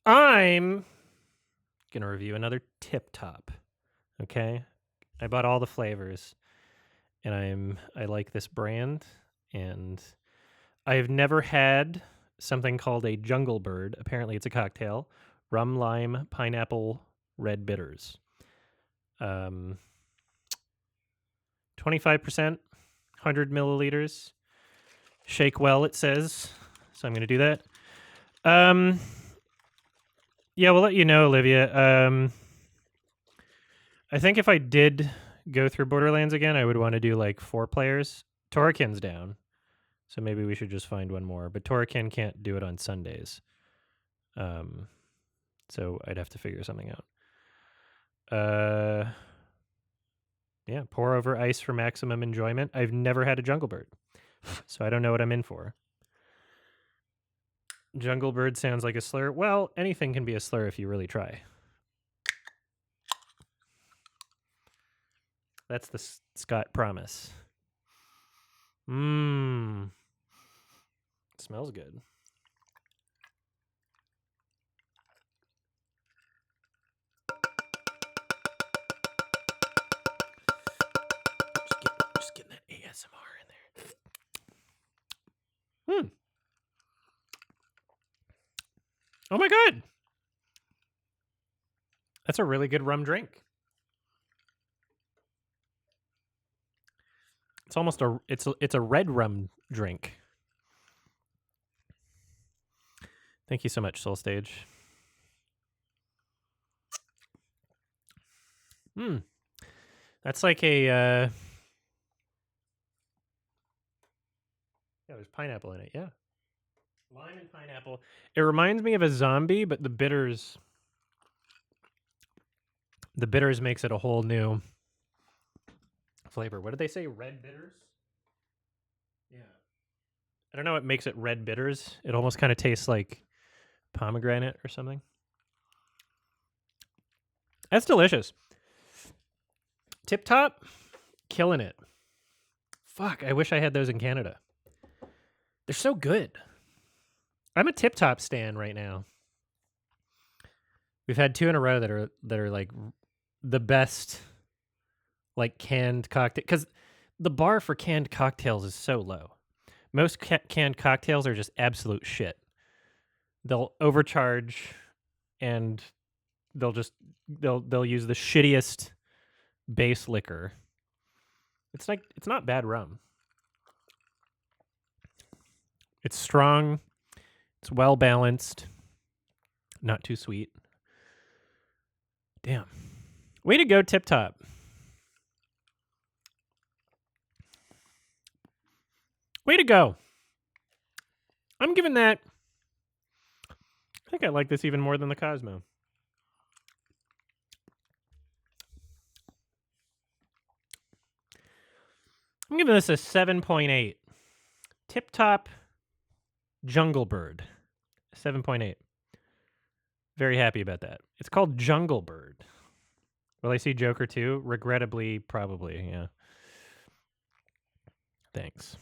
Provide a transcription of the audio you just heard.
I'm going to review another Tip Top. Okay? I bought all the flavors and I like this brand, and I've never had something called a Jungle Bird. Apparently it's a cocktail. Rum, lime, pineapple, red bitters. 25%, 100 milliliters. Shake well, it says. So I'm going to do that. Yeah, we'll let you know, Olivia. I think if I did go through Borderlands again, I would want to do like 4 players. Torikin's down, so maybe we should just find one more. But Torikin can't do it on Sundays, so I'd have to figure something out. Yeah, pour over ice for maximum enjoyment. I've never had a Jungle Bird, so I don't know what I'm in for. Jungle Bird sounds like a slur. Well, anything can be a slur if you really try. That's the Scott promise. Mmm. Smells good. Just getting that ASMR in there. Oh my god. That's a really good rum drink. It's almost it's a red rum drink. Thank you so much, Soul Stage. That's like a yeah, there's pineapple in it, yeah. Lime and pineapple. It reminds me of a zombie, but the bitters makes it a whole new flavor. What did they say? Red bitters? Yeah. I don't know what makes it red bitters. It almost kind of tastes like pomegranate or something. That's delicious. Tip Top, killing it. Fuck, I wish I had those in Canada. They're so good. I'm a Tip Top stan right now. We've had 2 in a row that are like the best, like canned cocktail. Because the bar for canned cocktails is so low. Most canned cocktails are just absolute shit. They'll overcharge, and they'll use the shittiest base liquor. It's not bad rum. It's strong. It's well balanced. Not too sweet. Damn. Way to go, Tip Top. Way to go. I'm giving that. I think I like this even more than the Cosmo. I'm giving this a 7.8. Tip Top Jungle Bird. 7.8. Very happy about that. It's called Jungle Bird. Will I see Joker 2? Regrettably, probably, yeah. Thanks.